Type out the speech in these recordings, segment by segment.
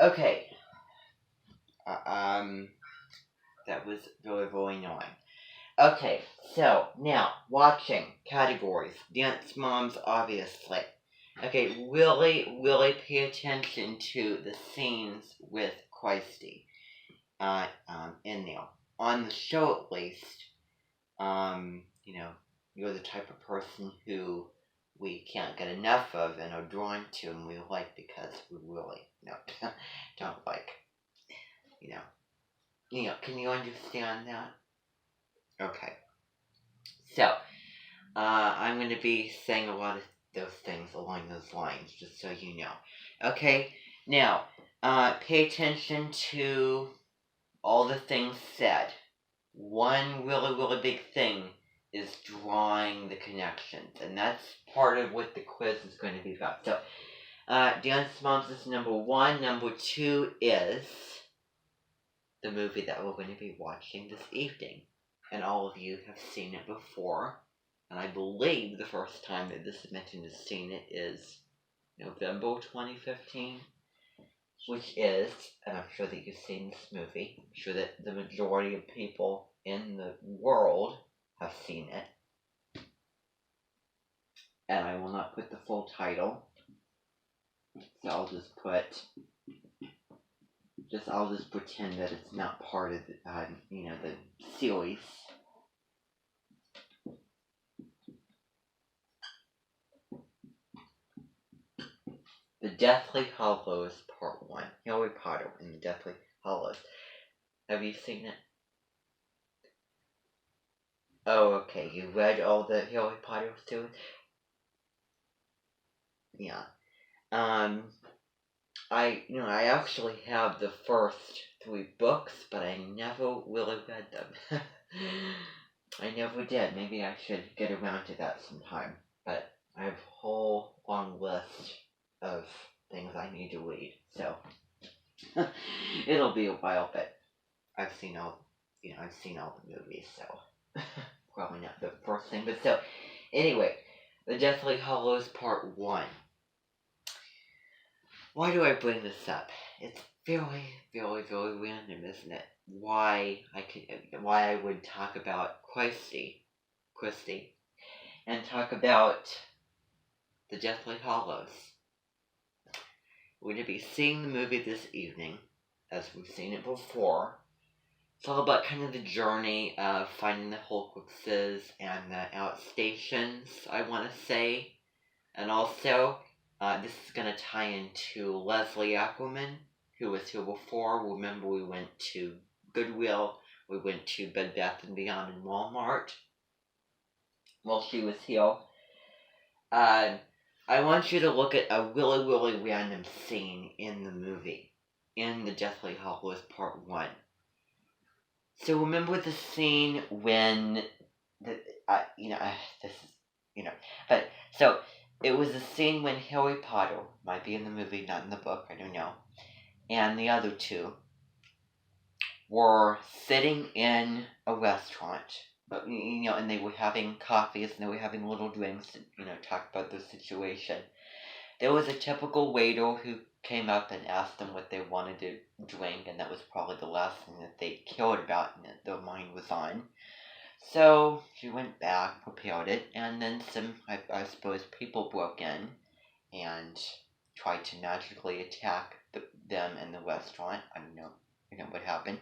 Okay. That was really, really annoying. Okay, so now watching categories. Dance moms, obviously. Okay, really, really pay attention to the scenes with Christy. In there. On the show, at least, you're the type of person who we can't get enough of and are drawn to and we like because we really, don't like, can you understand that? Okay. So, I'm going to be saying a lot of those things along those lines, just so you know. Okay, now, pay attention to all the things said. One really, really big thing is drawing the connections, and that's part of what the quiz is going to be about. So, Dance Moms is number one. Number two is the movie that we're going to be watching this evening. And all of you have seen it before. And I believe the first time that this mentioned has seen it is November 2015. Which is, and I'm sure that you've seen this movie. I'm sure that the majority of people in the world have seen it. And I will not put the full title. So I'll just pretend that it's not part of the series. The Deathly Hallows Part 1. Harry Potter and the Deathly Hallows. Have you seen it? Oh, okay. You read all the Harry Potter series? Yeah. I actually have the first 3 books, but I never really read them. I never did. Maybe I should get around to that sometime. But I have a whole long list of things I need to read, so it'll be a while. But I've seen all the movies, so probably not the first thing. But so anyway, The Deathly Hallows Part 1. Why do I bring this up? It's very, very, very random, isn't it? Why I would talk about Christy, and talk about the Deathly Hallows. We're going to be seeing the movie this evening, as we've seen it before. It's all about kind of the journey of finding the Horcruxes and the outstations, I want to say. And also, this is going to tie into Leslie Ackerman, who was here before. Remember, we went to Goodwill, we went to Bed Bath & Beyond and Walmart while she was here. I want you to look at a really, really random scene in the movie, in The Deathly Hallows Part 1. So remember the scene when, it was a scene when Harry Potter, might be in the movie, not in the book, I don't know, and the other two were sitting in a restaurant, and they were having coffees and they were having little drinks, talk about the situation. There was a typical waiter who came up and asked them what they wanted to drink, and that was probably the last thing that they cared about and that their mind was on. So she went back, prepared it, and then some, I suppose, people broke in and tried to magically attack them in the restaurant. I don't know what happened.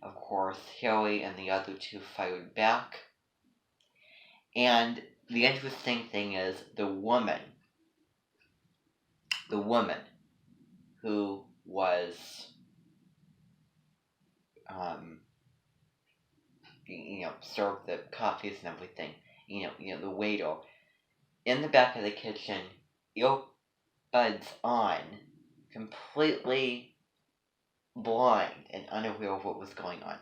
Of course, Harry and the other two fired back. And the interesting thing is, the woman who was, served the coffees and everything, the waiter, in the back of the kitchen, earbuds on, completely blind and unaware of what was going on.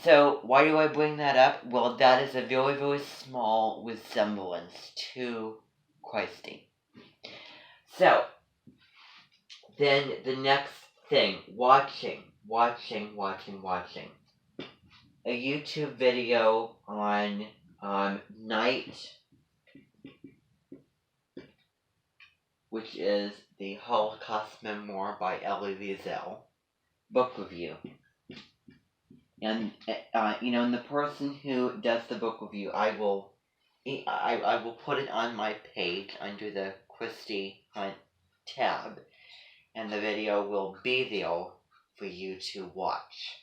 So, why do I bring that up? Well, that is a very, very small resemblance to Christy. So, then the next thing, watching. A YouTube video on night which is the Holocaust Memoir by Elie Wiesel book review. And and the person who does the book review, I will put it on my page under the Christy Hunt tab, and the video will be there for you to watch,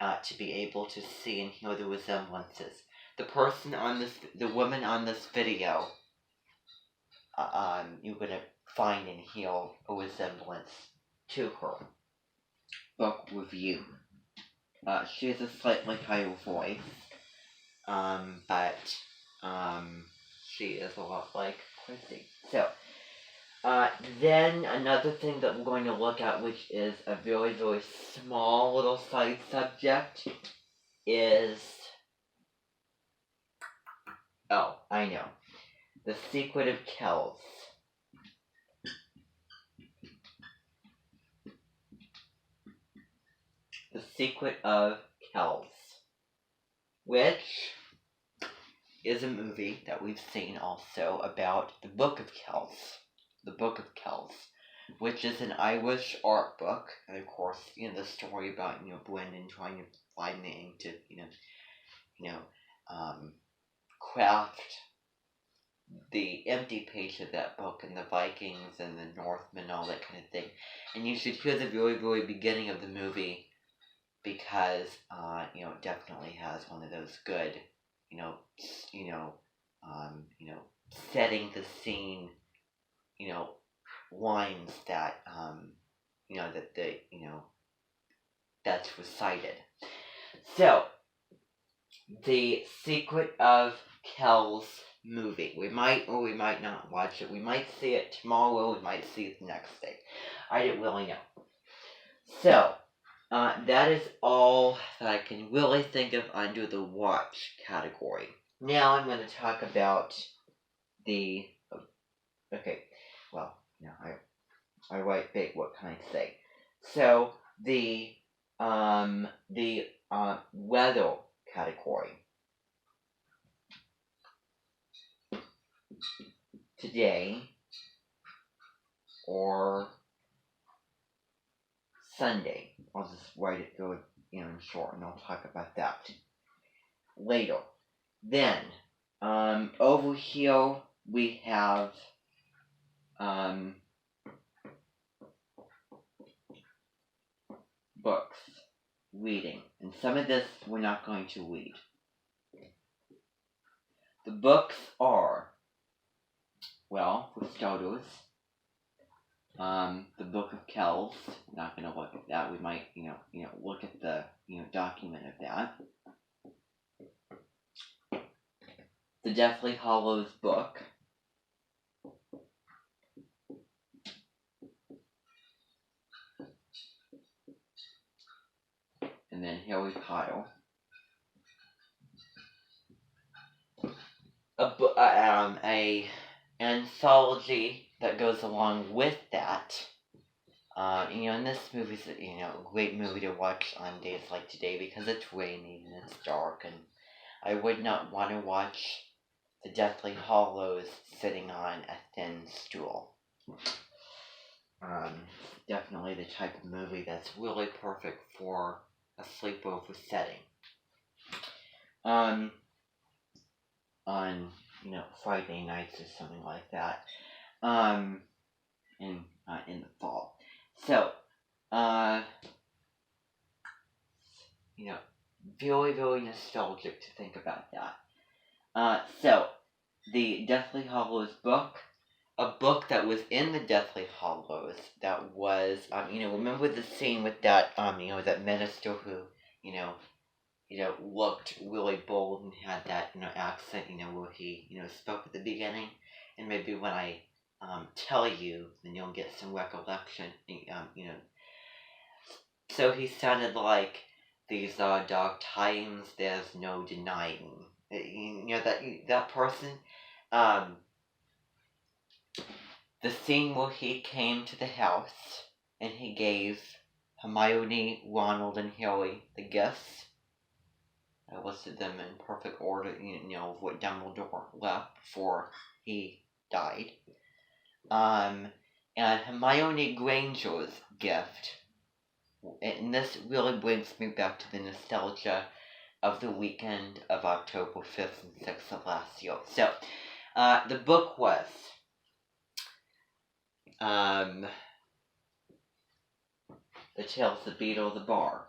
to be able to see and hear the resemblances. The woman on this video, you're gonna find and hear a resemblance to her book review. She has a slightly higher voice, but she is a lot like Chrissy. So, then another thing that we're going to look at, which is a very, very small little side subject, is... Oh, I know. The Secret of Kells. The Secret of Kells, which is a movie that we've seen also about the Book of Kells. The Book of Kells, which is an Irish art book, and of course, the story about, Brendan trying to find the ink to, craft the empty page of that book, and the Vikings and the Northmen, all that kind of thing. And you should hear the very, very beginning of the movie, because, it definitely has one of those good, setting the scene, lines that, that's recited. So, the Secret of Kells movie. We might or we might not watch it. We might see it tomorrow, we might see it the next day. I don't really know. So, that is all that I can really think of under the watch category. Now I'm going to talk about the... Okay, well, now I write big, what can I say? So, the weather category. Today, or Sunday. I'll just write it go in short, and I'll talk about that later. Then, over here we have books, reading, and some of this we're not going to read. The books are, well, for starters, the Book of Kells. Not going to look at that. We might, look at the, document of that. The Deathly Hallows book. And then Harry Potter. A anthology that goes along with that. And this movie's, a great movie to watch on days like today because it's rainy and it's dark, and I would not want to watch The Deathly Hallows sitting on a thin stool. Definitely the type of movie that's really perfect for a sleepover setting. On Friday nights or something like that. In the fall. So, very, very nostalgic to think about that. So, the Deathly Hallows book, a book that was in the Deathly Hallows, that was, remember the scene with that, that minister who, looked really bold and had that, accent, where he, spoke at the beginning, and maybe when I tell you, then you'll get some recollection, So he sounded like, these are dark times, there's no denying. That person, the scene where he came to the house, and he gave Hermione, Ronald, and Harry the gifts. I listed them in perfect order, of what Dumbledore left before he died. and Hermione Granger's gift. And this really brings me back to the nostalgia of the weekend of October 5th and 6th of last year. So, the book was The Tales of the Beadle the Bar.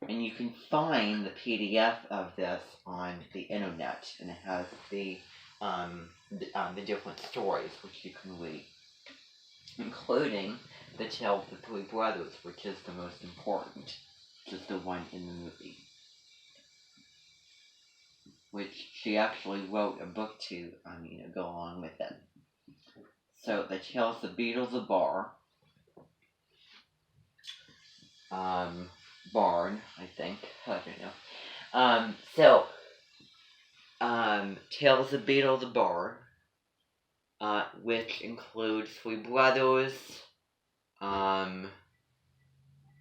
And you can find the PDF of this on the internet, and it has the different stories which you can read, including the Tale of the Three Brothers, which is the most important, which is the one in the movie, which she actually wrote a book to, go along with it. So the Tales of the Beadle the Bar, Barn, I think, I don't know. Tales of Beadle the Bar, which includes Three Brothers,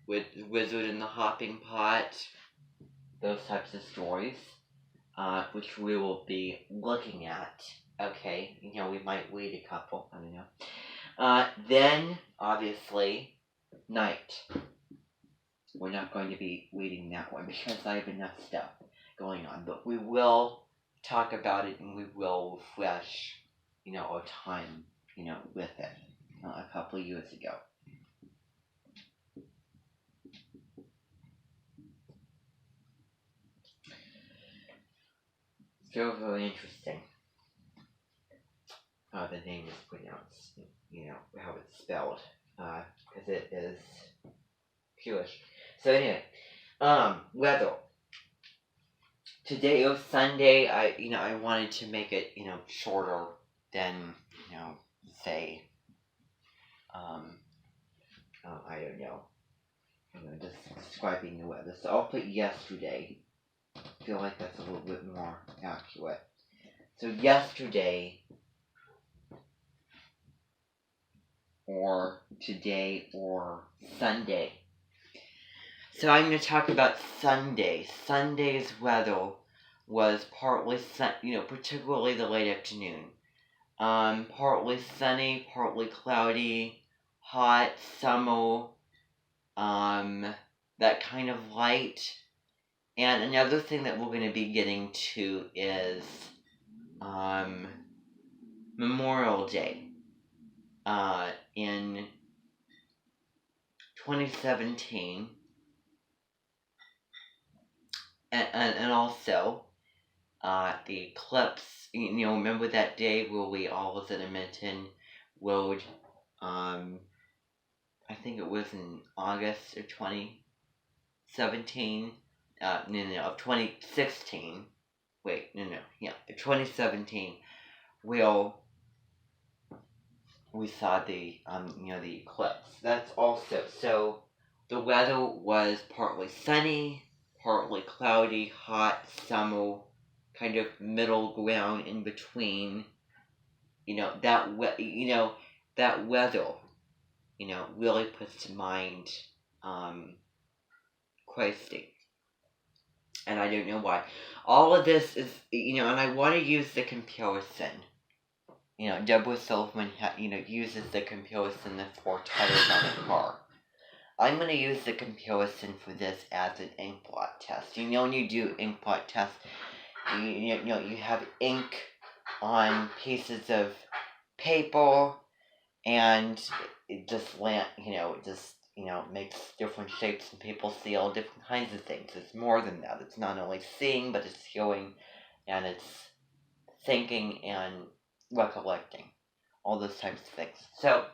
with Wizard and the Hopping Pot, those types of stories, which we will be looking at. Okay, we might read a couple, I don't know. Then, obviously, Night. We're not going to be reading that one because I have enough stuff going on, but we will talk about it and we will refresh, our time, with it a couple of years ago. Very, very interesting how the name is pronounced, how it's spelled, because it is Jewish. So anyway, weather. Today is Sunday. I wanted to make it, shorter than, say, I don't know, just describing the weather. So I'll put yesterday. I feel like that's a little bit more accurate. So yesterday, or today, or Sunday. So I'm going to talk about Sunday. Sunday's weather was partly particularly the late afternoon. Partly sunny, partly cloudy, hot, summer, that kind of light. And another thing that we're going to be getting to is Memorial Day. In 2017, and also the eclipse. Remember that day where we all was at Edmonton Road? I think it was in August of 2017. Of 2016. Wait, yeah, 2017. We saw the the eclipse. That's also, so the weather was partly sunny, partly cloudy, hot, summer, kind of middle ground in between. That weather, really puts to mind Christy. And I don't know why. All of this is, and I want to use the comparison. Deborah Silverman, uses the comparison for tires on a car. I'm going to use the comparison for this as an ink blot test. When you do ink blot tests, you have ink on pieces of paper, and it just makes different shapes, and people see all different kinds of things. It's more than that. It's not only seeing, but it's hearing, and it's thinking and recollecting, all those types of things. So,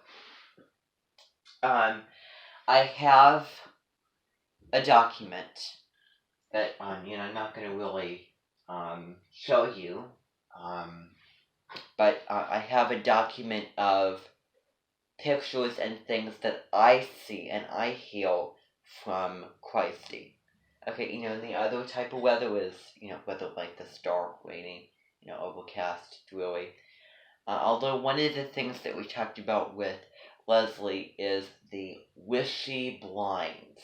I have a document that, I'm not going to really show you, but I have a document of pictures and things that I see and I hear from Christy. Okay, the other type of weather is, weather like this dark, rainy, overcast, dreary. Although one of the things that we talked about with Leslie is the wishy blinds,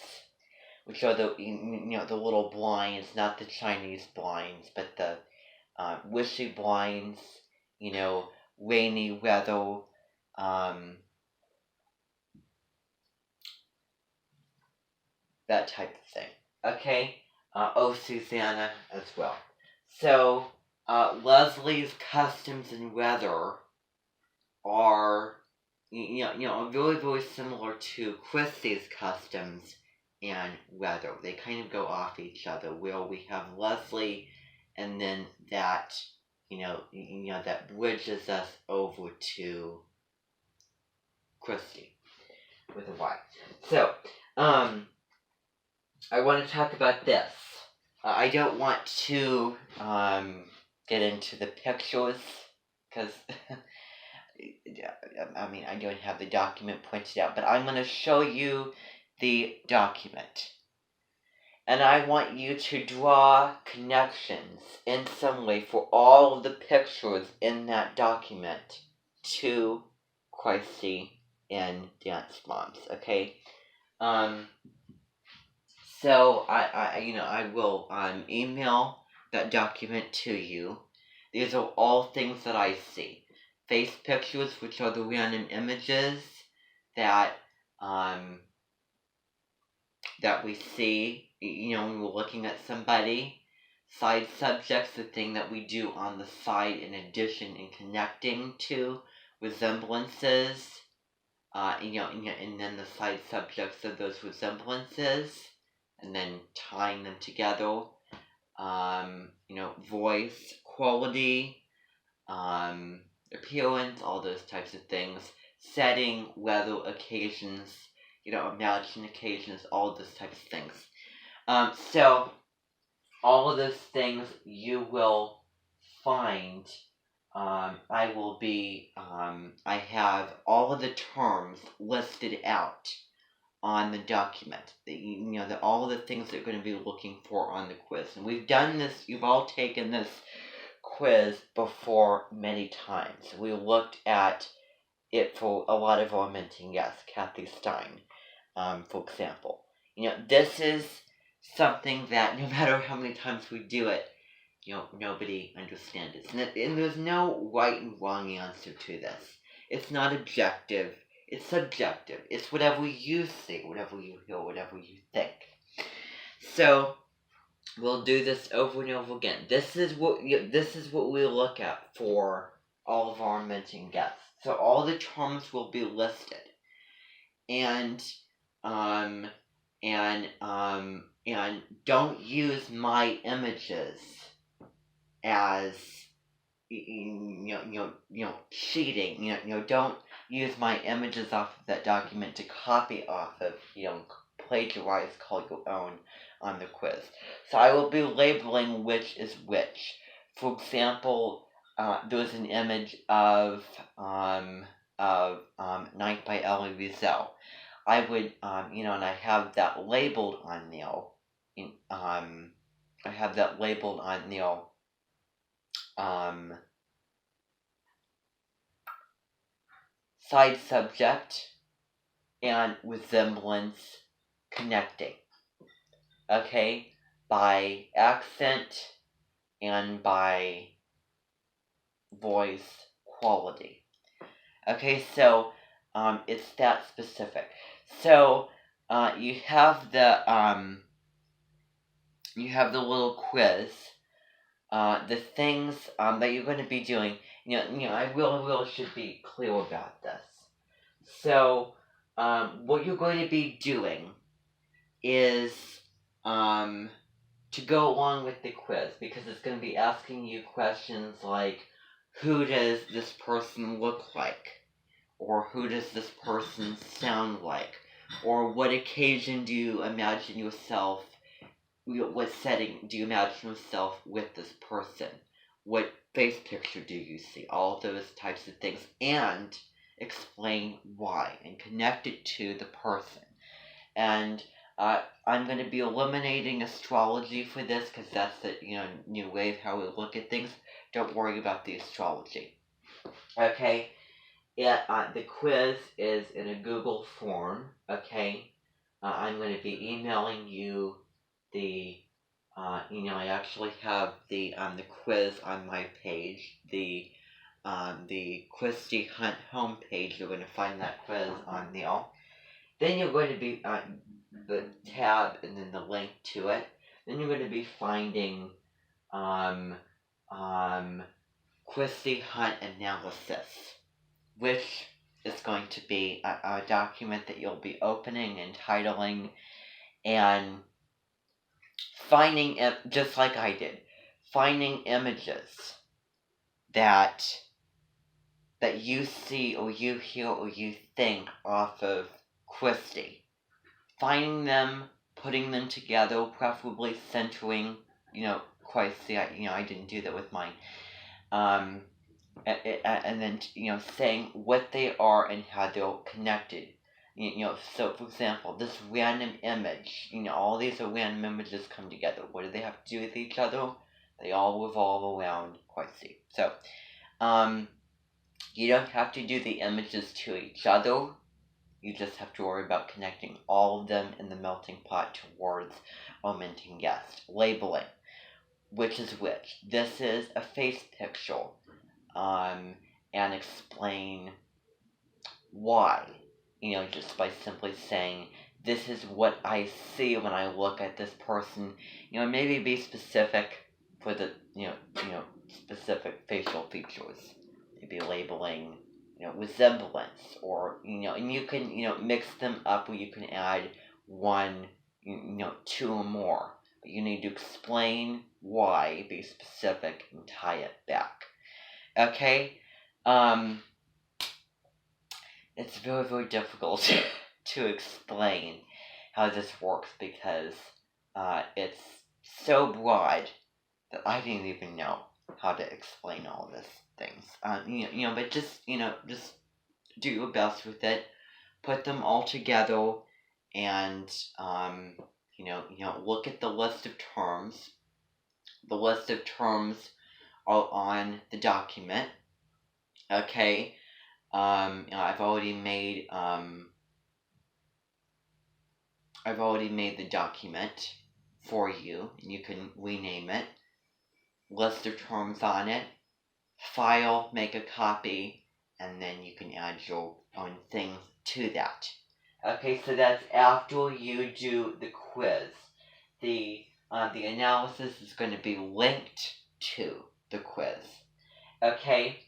which are the little blinds, not the Chinese blinds, but the wishy blinds, rainy weather, that type of thing. Okay? Oh, Susanna as well. So, Leslie's customs and weather are, very, very similar to Christy's customs and weather. They kind of go off each other, where we have Leslie, and then that, that bridges us over to Christy with a Y. So, I want to talk about this. I don't want to get into the pictures, because I don't have the document pointed out, but I'm going to show you the document. And I want you to draw connections in some way for all of the pictures in that document to Christy and Dance Moms, okay? So I will email that document to you. These are all things that I see. Face pictures, which are the random images that that we see, when we're looking at somebody. Side subjects, the thing that we do on the side in addition and connecting to resemblances, and then the side subjects of those resemblances, and then tying them together. Voice, quality, appearance, all those types of things. Setting, weather, occasions, imagine occasions, all those types of things. So, all of those things you will find. I will be, I have all of the terms listed out on the document. All of the things that you're going to be looking for on the quiz. And we've done this, you've all taken this quiz before many times. We looked at it for a lot of our mentoring guests, Kathy Stein, for example. This is something that no matter how many times we do it, nobody understands it. And there's no right and wrong answer to this. It's not objective. It's subjective. It's whatever you see, whatever you hear, whatever you think. So, we'll do this over and over again. This is what we look at for all of our mentoring guests. So all the terms will be listed, and don't use my images as cheating. Don't use my images off of that document to copy off of. Plagiarize, call your own on the quiz. So I will be labeling which is which. For example, there's an image of Night by Elie Wiesel. I would, and I have that labeled on there. I have that labeled on there. Side subject and resemblance connecting. Okay? By accent and by voice quality. Okay, so it's that specific. So you have the little quiz. The things that you're going to be doing. I really should be clear about this. So what you're going to be doing is to go along with the quiz, because it's going to be asking you questions like, who does this person look like? Or who does this person sound like? Or what occasion do you imagine yourself, what setting do you imagine yourself with this person? What face picture do you see? All those types of things. And explain why, and connect it to the person. And I'm going to be eliminating astrology for this, because that's the new way of how we look at things. Don't worry about the astrology. Okay? The quiz is in a Google form. Okay? I'm going to be emailing you the I actually have the quiz on my page. The on the Christy Hunt homepage. You're going to find that quiz on there. Then you're going to be on the tab and then the link to it. Then you're going to be finding Christy Hunt analysis, which is going to be a document that you'll be opening and titling and finding it just like I did, finding images that you see or you hear or you think off of Christy. Finding them, putting them together, preferably centering, Christy. I didn't do that with mine. And then, saying what they are and how they're connected. So for example, this random image, all these are random images come together. What do they have to do with each other? They all revolve around Christy. So, you don't have to do the images to each other. You just have to worry about connecting all of them in the melting pot towards omitting guest. Labeling. Which is which. This is a face picture. And explain why. Just by simply saying, this is what I see when I look at this person. Maybe be specific for the, specific facial features. Maybe labeling, resemblance, or, and you can, mix them up where you can add one, two or more. But you need to explain why, be specific, and tie it back. Okay? It's very, very difficult to explain how this works because it's so broad that I didn't even know how to explain all these things. But just do your best with it. Put them all together and, look at the list of terms. The list of terms are on the document. Okay? I've already made the document for you, and you can rename it. List of terms on it. File, make a copy, and then you can add your own things to that. Okay, so that's after you do the quiz. The analysis is going to be linked to the quiz. Okay?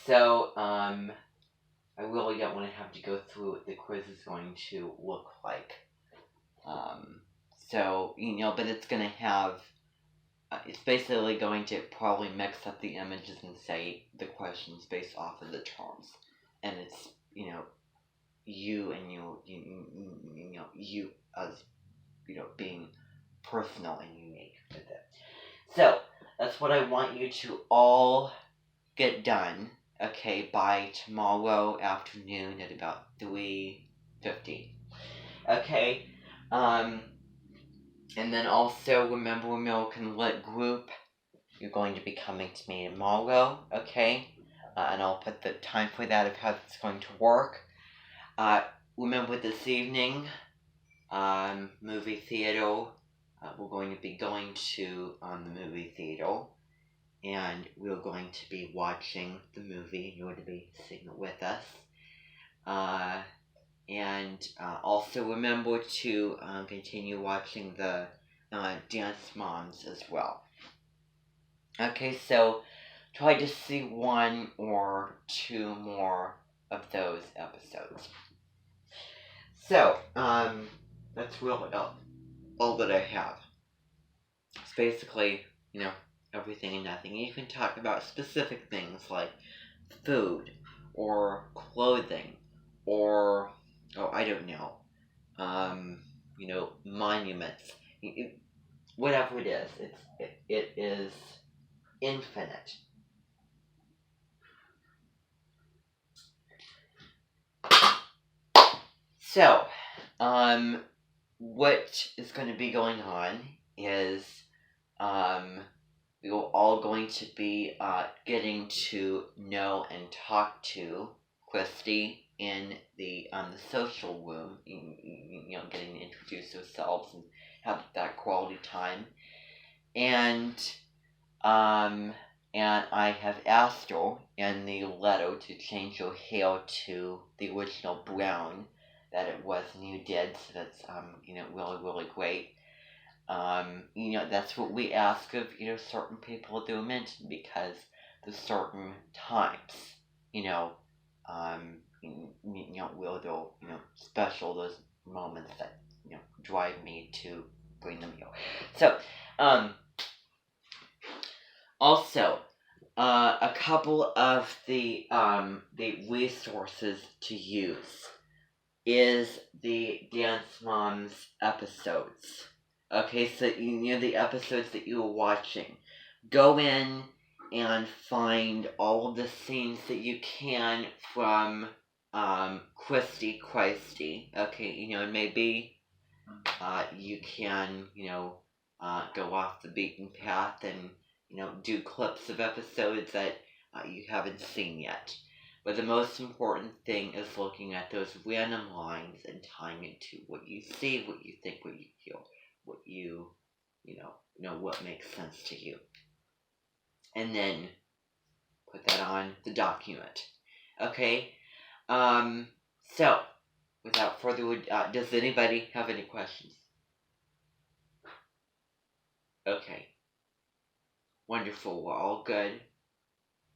So, I really don't want to have to go through what the quiz is going to look like. But it's going to have, it's basically going to probably mix up the images and say the questions based off of the terms. And it's, you and you as, being personal and unique with it. So, that's what I want you to all get done, okay, by tomorrow afternoon at about 3:50. Okay, and then also remember American Lit Group. You're going to be coming to me tomorrow, okay? And I'll put the time for that of how it's going to work. Remember this evening, movie theater. We're going to be going to the movie theater. And we're going to be watching the movie. You're going to be seeing it with us. And also remember to continue watching the Dance Moms as well. Okay, so try to see one or two more of those episodes. So, that's really all that I have. It's basically, everything and nothing. You can talk about specific things like food or clothing or I don't know, monuments. Whatever it is, it is infinite. So, what is going to be going on is, we are all going to be getting to know and talk to Christy in the social room, getting to introduce ourselves and have that quality time. And and I have asked her in the letter to change your hair to the original brown that it was and you did, so that's really, really great. That's what we ask of, certain people that are mentioned, because there's certain times, where they're, special, those moments that, drive me to bring them here. So, also, a couple of the resources to use is the Dance Moms episodes. Okay, so the episodes that you were watching. Go in and find all of the scenes that you can from Christy. Okay, and maybe you can, go off the beaten path and, do clips of episodes that you haven't seen yet. But the most important thing is looking at those random lines and tying it to what you see, what you think, what you feel, what what makes sense to you. And then put that on the document. Okay? So, without further ado, does anybody have any questions? Okay. Wonderful. We're all good.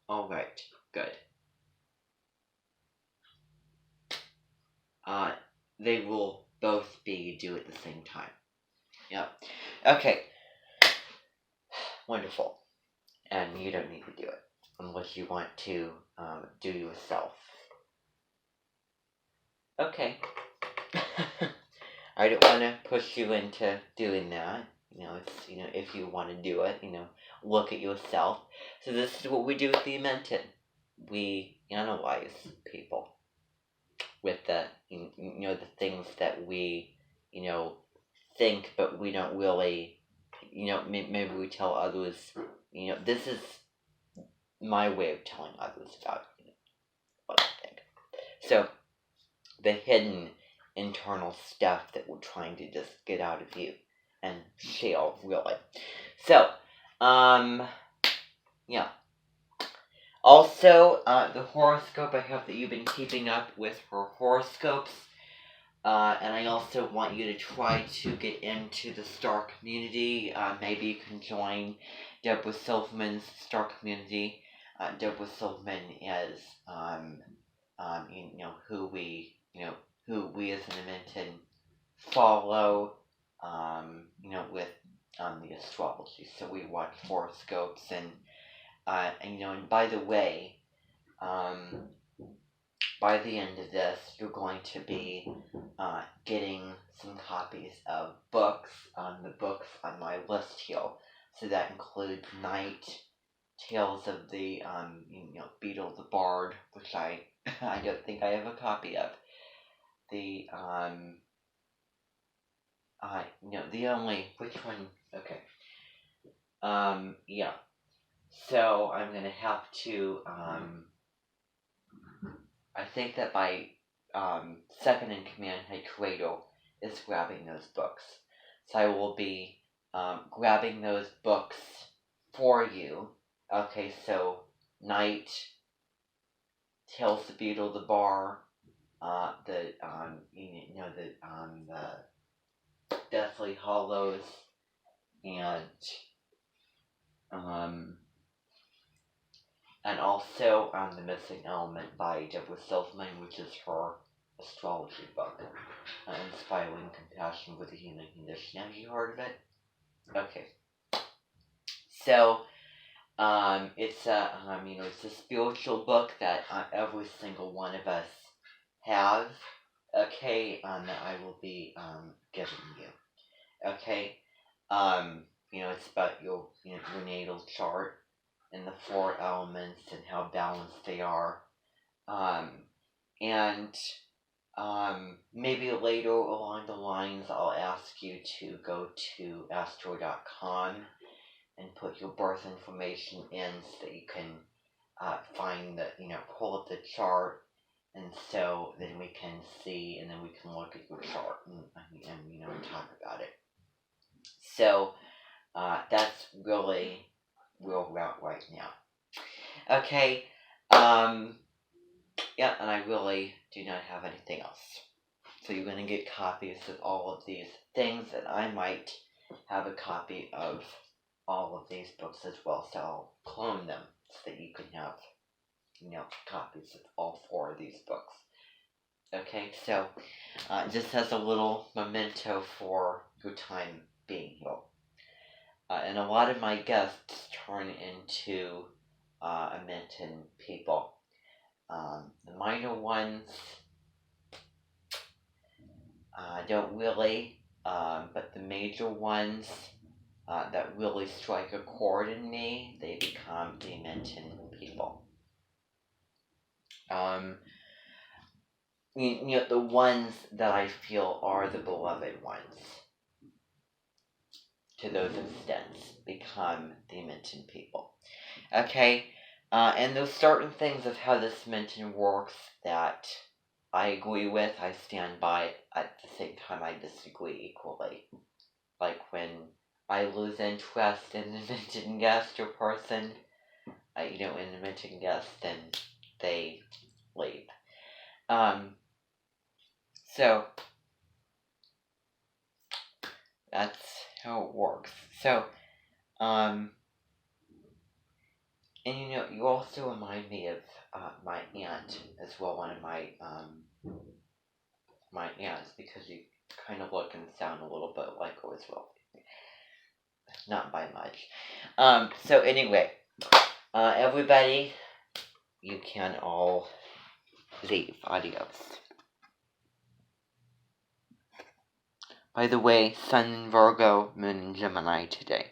Alright. Good. They will both be due at the same time. Yep. Okay. Wonderful. And you don't need to do it unless you want to do yourself. Okay. I don't want to push you into doing that. It's, if you want to do it, look at yourself. So this is what we do with the Menton. We analyze people with the, the things that we, think, but we don't really, maybe we tell others, this is my way of telling others about what I think. So, the hidden internal stuff that we're trying to just get out of you and share, really. So, yeah. Also, the horoscope, I hope that you've been keeping up with her horoscopes. And I also want you to try to get into the star community. Maybe you can join Deborah Silverman's star community. Deborah Silverman is, who we as an Edmonton follow, with the astrology. So we watch horoscopes and by the way, by the end of this, you're going to be getting some copies of books, the books on my list here. So that includes Night, Tales of the, Beetle the Bard, which I don't think I have a copy of. The, the only, which one, okay. Yeah. So I'm gonna have to, I think that my second in command, Hikaredo, is grabbing those books. So I will be grabbing those books for you. Okay, so Night, Tales the Beetle, the Bar, the Deathly Hollows, and also The Missing Element by Deborah Silverman, which is her astrology book, Inspiring Compassion with the Human Condition. Have you heard of it? Okay. So, it's a spiritual book that every single one of us have. Okay, that I will be giving you. Okay, it's about your natal chart and the 4 elements and how balanced they are. And maybe later along the lines, I'll ask you to go to astro.com and put your birth information in so that you can find the, pull up the chart, and so then we can see, and then we can look at your chart and talk about it. So that's really where we're at right now. Okay, yeah, and I really do not have anything else. So you're going to get copies of all of these things, and I might have a copy of all of these books as well, so I'll clone them so that you can have, copies of all 4 of these books. Okay, so just as a little memento for your time being here. And a lot of my guests turn into Edmonton people. The minor ones don't really, but the major ones that really strike a chord in me, they become the Edmonton people. The ones that I feel are the beloved ones, to those extents, become the Edmonton people. Okay? And there's certain things of how this Edmonton works that I agree with, I stand by. At the same time, I disagree equally. Like when I lose interest in the Edmonton guest or person, in the Edmonton guest, then they leave. So that's how it works. So, and you also remind me of my aunt as well, one of my aunts, because you kind of look and sound a little bit like her as well. Not by much. So anyway, everybody, you can all leave. Adios. By the way, Sun in Virgo, Moon in Gemini today.